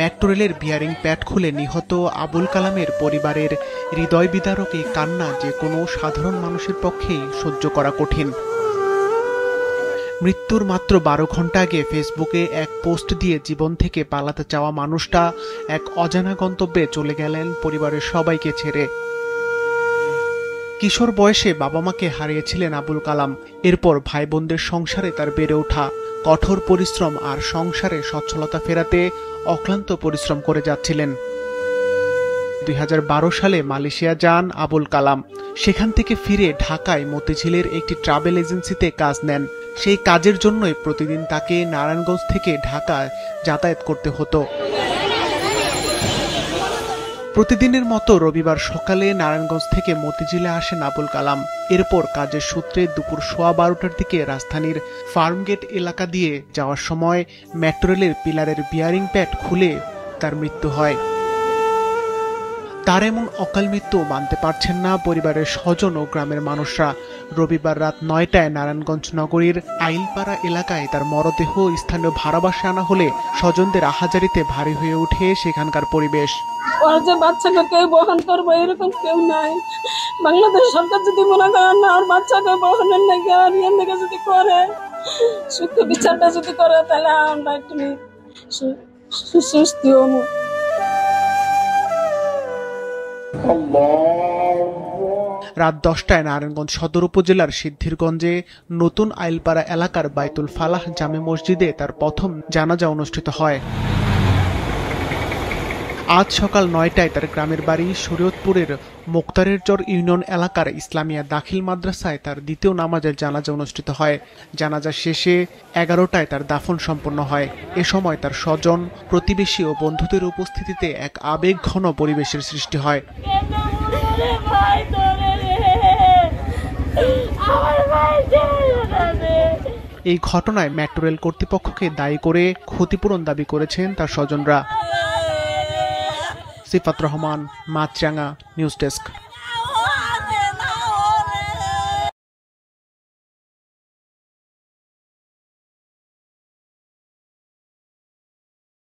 Metro রেলের bearing pad খুলে নিহত আবুল কালামের পরিবারের হৃদয় বিদারক এই কান্না যে কোনো সাধারণ মানুষের পক্ষেই সহ্য করা কঠিন। মৃত্যুর মাত্র 12 ঘন্টা আগে ফেসবুকে এক পোস্ট দিয়ে জীবন থেকে পালাতে চাওয়া মানুষটা এক অজানা গন্তব্যে চলে গেলেন পরিবারের সবাইকে ছেড়ে। কিশোর বয়সে বাবা মাকে হারিয়েছিলেন আবুল কালাম। এরপর ভাই বোনদের সংসারে তার বেড়ে ওঠা, কঠোর পরিশ্রম আর সংসারে সচ্ছলতা ফেরাতে অক্লান্ত পরিশ্রম করে যাচ্ছিলেন। 2012 সালে মালয়েশিয়া যান আবুল কালাম। সেখান থেকে ফিরে ঢাকায় মতিঝিলের একটি ট্রাভেল এজেন্সিতে কাজ নেন। সেই কাজের জন্যই প্রতিদিন তাকে নারায়ণগঞ্জ থেকে ঢাকায় যাতায়াত করতে হতো। প্রতিদিনের মতো রবিবার সকালে নারায়ণগঞ্জ থেকে মতিঝিলে আসেন আবুল কালাম। এরপর কাজের সূত্রে দুপুর 12:15টার দিকে রাজধানীর ফার্মগেট এলাকা দিয়ে যাওয়ার সময় মেট্রো রেলের পিলারের বিয়ারিং প্যাড খুলে তার মৃত্যু হয়। তার এমন অকাল মৃত্যু মানতে পারছেন না পরিবারের স্বজন ও গ্রামের মানুষরা। রবিবার রাত 9টায় নারায়ণগঞ্জ নগরীর আইলপাড়া এলাকায় তার মরদেহ স্থানীয় ভাড়া বাসায় আনা হলে স্বজনদের আহাজারিতে ভারী হয়ে ওঠে সেখানকার পরিবেশ। ওর যে বাচ্চাকে কেউ বহন করবো এরকম কেউ নাই। বাংলাদেশ সরকার যদি মনে করেন না ওর বাচ্চাকে বহনের নাকি যদি করে সূক্ষ্ম বিচারটা যদি করে তাহলে আমরা একটু সুস্থ হব। রাত 10টায় নারায়ণগঞ্জ সদর উপজেলার সিদ্ধিরগঞ্জে নতুন আইলপাড়া এলাকার বাইতুল ফালাহ জামে মসজিদে তার প্রথম জানাজা অনুষ্ঠিত হয়। আজ সকাল 9টায় তার গ্রামের বাড়ি শরীয়তপুরের মোক্তারের চর ইউনিয়ন এলাকার ইসলামিয়া দাখিল মাদ্রাসায় তার দ্বিতীয় নামাজের জানাজা অনুষ্ঠিত হয়। জানাজা শেষে 11টায় তার দাফন সম্পন্ন হয়। এ সময় তার স্বজন, প্রতিবেশী ও বন্ধুদের উপস্থিতিতে এক আবেগঘন পরিবেশের সৃষ্টি হয়। এই ঘটনায় মেট্রো রেল কর্তৃপক্ষকে দায়ী করে ক্ষতিপূরণ দাবি করেছেন তার স্বজনরা। সিফাত রহমান, মাছরাঙ্গা, নিউজ ডেস্ক।